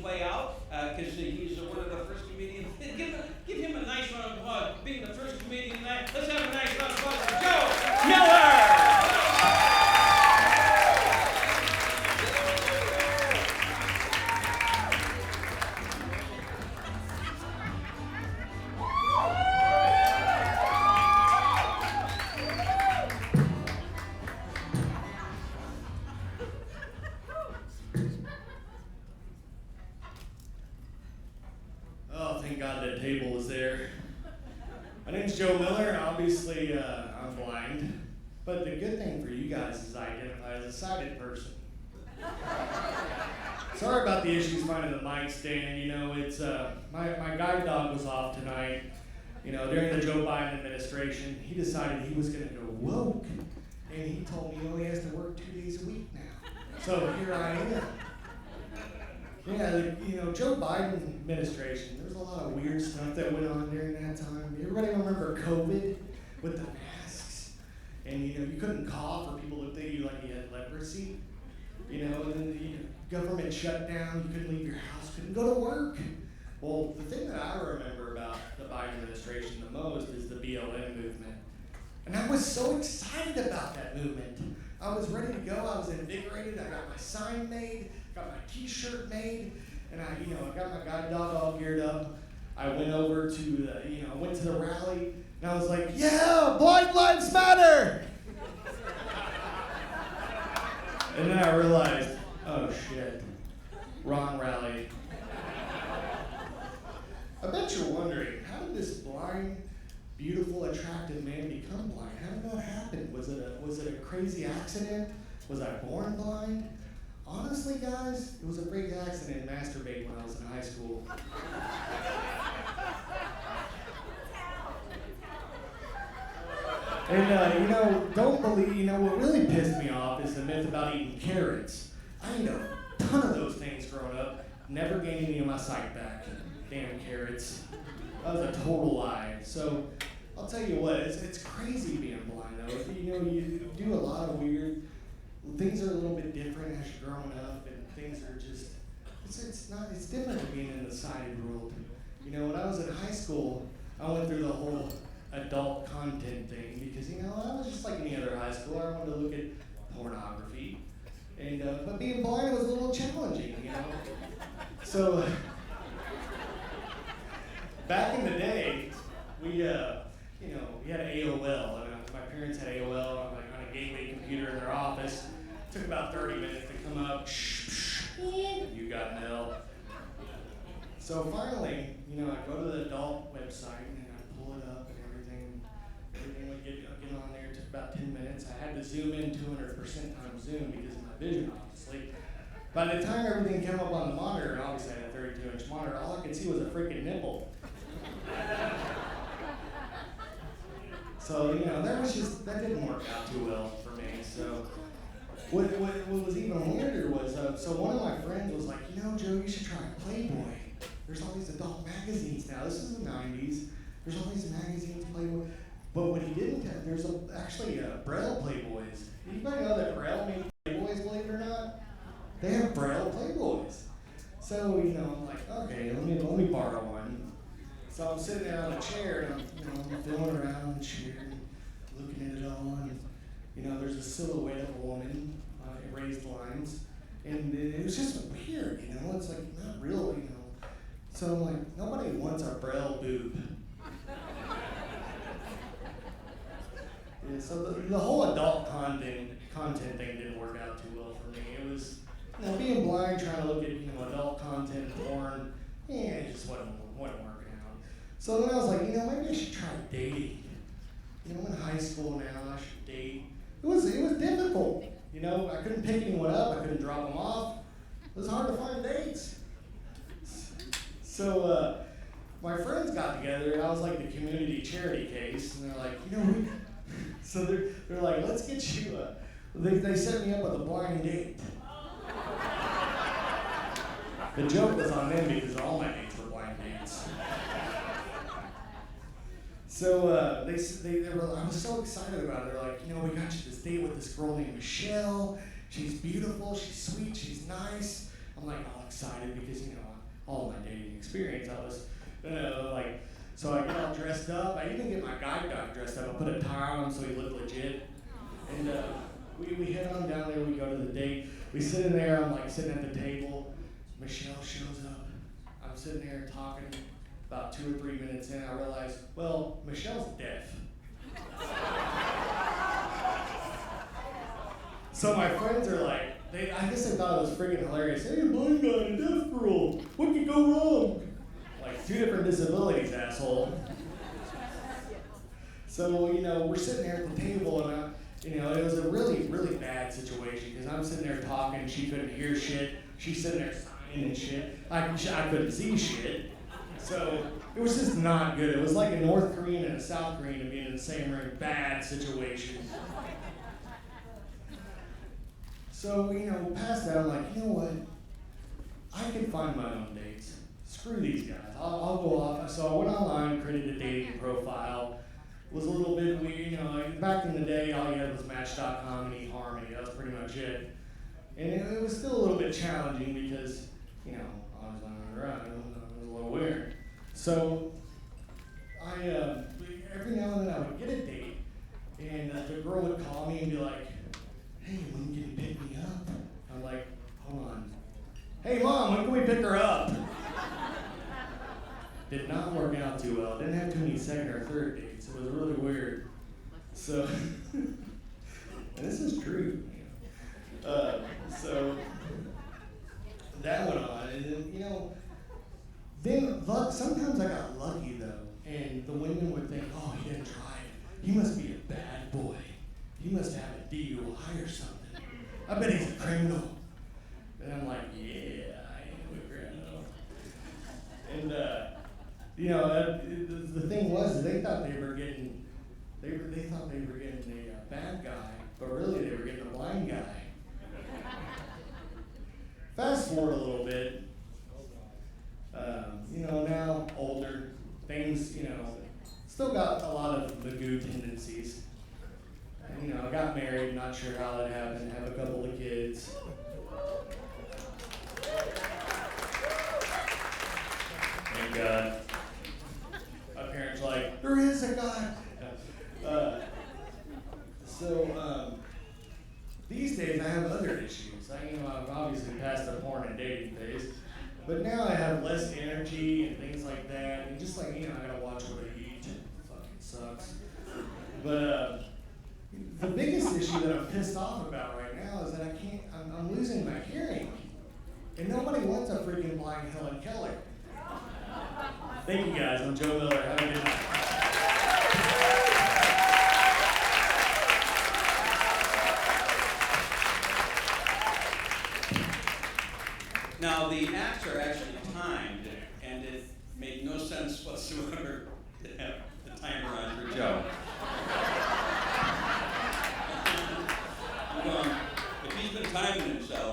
play out because he's one of the first comedians. Give him a nice round of applause, being the first comedian tonight. Let's have a nice round of applause for Joe Miller! Oh, thank God that table was there. My name's Joe Miller. Obviously, I'm blind. But the good thing for you guys is I identify as a sighted person. Sorry about the issues finding the mic stand. You know, it's my guide dog was off tonight. You know, during the Joe Biden administration, he decided he was going to go woke. And he told me he only has to work 2 days a week now. So here I am. Yeah, you know, Joe Biden administration, there was a lot of weird stuff that went on during that time. Everybody remember COVID with the masks? And, you know, you couldn't cough or people would think you like you had leprosy. You know, and then the government shut down, you couldn't leave your house, couldn't go to work. Well, the thing that I remember about the Biden administration the most is the BLM movement. And I was so excited about that movement. I was ready to go, I was invigorated, I got my sign made, got my t-shirt made, and I got my guide dog all geared up. I went over to the rally, and I was like, yeah, Black Lives Matter! And then I realized, oh shit, wrong rally. I bet you're wondering, how did this blind, beautiful, attractive man become blind? How did that happen? Was it a crazy accident? Was I born blind? Honestly, guys, it was a freak accident masturbating when I was in high school. And, don't believe, what really pissed me off is the myth about eating carrots. I ate a ton of those things growing up, never gained any of my sight back. Damn carrots. That was a total lie. So, I'll tell you what, it's crazy being blind, though. You do a lot of weird, things are a little bit different as you're growing up, and things are just, it's different than being in the sighted world. You know, when I was in high school, I went through the whole adult content thing because, I was just like any other high schooler. I wanted to look at pornography. And, but being blind was a little challenging, So, back in the day, we had AOL. My parents had AOL on a gateway computer in their office. It took about 30 minutes to come up. You got mail. So finally, I go to the adult website and I pull it up and everything would get on there. It took about 10 minutes. I had to zoom in 200% times zoom because of my vision, obviously. By the time everything came up on the monitor, and obviously I had a 32-inch monitor, all I could see was a freaking nipple. So, that didn't work out too well for me. So, what was even weirder was, so one of my friends was like, Joe, you should try Playboy. There's all these adult magazines now. This is the 90s. There's all these magazines, Playboy. But what he didn't have, there's actually Braille Playboys. Anybody know that Braille made Playboys, believe it or not? They have Braille Playboys. So, I'm like, okay, let me borrow one. So I'm sitting there on a chair and I'm feeling around the chair and looking at it all, and there's a silhouette of a woman, raised lines, and it was just weird, it's like not real, So I'm like, nobody wants a Braille boob. Yeah, so the whole adult content thing didn't work out too well for me. It was, being blind, trying to look at adult content, porn, it just wasn't working out. So then I was like, maybe I should try dating. I'm in high school now, I should date. It was difficult. I couldn't pick anyone up, I couldn't drop them off. It was hard to find dates. So my friends got together, I was like the community charity case, and they're like, so they're like, let's get you they set me up with a blind date. The joke was on them because all my dates were blind dates. So I was so excited about it. They're like, we got you this date with this girl named Michelle. She's beautiful, she's sweet, she's nice. I'm like all excited because, all my dating experience. I was, like, so I get all dressed up. I even get my guide dog dressed up. I put a tie on him so he looked legit. And we head on down there, we go to the date. We sit in there, I'm like sitting at the table. Michelle shows up. I'm sitting there talking. About 2 or 3 minutes in, I realized, well, Michelle's deaf. So my friends are like, I guess they thought it was friggin' hilarious. Hey, a blind guy and a deaf girl, what could go wrong? Like 2 different disabilities, asshole. So, we're sitting there at the table and it was a really, really bad situation because I'm sitting there talking, she couldn't hear shit. She's sitting there signing and shit. I couldn't see shit. So it was just not good. It was like a North Korean and a South Korean being in the same room. Bad situation. So, past that, I'm like, you know what? I can find my own dates. Screw these guys. I'll go off. So I went online, created a dating profile. It was a little bit weird, back in the day, all you had was Match.com and eHarmony. That was pretty much it. And it was still a little bit challenging because, I was on the run. It was a little weird. So every now and then I would get a date, and the girl would call me and be like, hey, when can you pick me up? I'm like, hold on. Hey, Mom, when can we pick her up? Did not work out too well. Didn't have too many second or third dates. It was really weird. So, and this is true. So that went on, and then, then sometimes I got lucky though, and the women would think, oh, he didn't drive. He must be a bad boy. He must have a DUI or something. I bet he's a criminal. And I'm like, yeah, I am a criminal. And the thing was, they thought they were getting, they thought they were getting a bad guy, but really they were getting a blind guy. Fast forward a little bit. Now older, things, still got a lot of Magoo tendencies. And, I got married, not sure how that happened, have a couple of kids. Thank God. My parents were like, there is a God. These days I have other issues. I've obviously passed the porn and dating phase. But now I have less energy and things like that, and just like, I gotta watch what I eat. It fucking sucks. But the biggest issue that I'm pissed off about right now is that I'm losing my hearing. And nobody wants a freaking blind Helen Keller. Thank you guys, I'm Joe Miller, have a good night. Now, the acts are actually timed, and it made no sense whatsoever to have the timer on for Joe. I'm going, if he's been timing himself,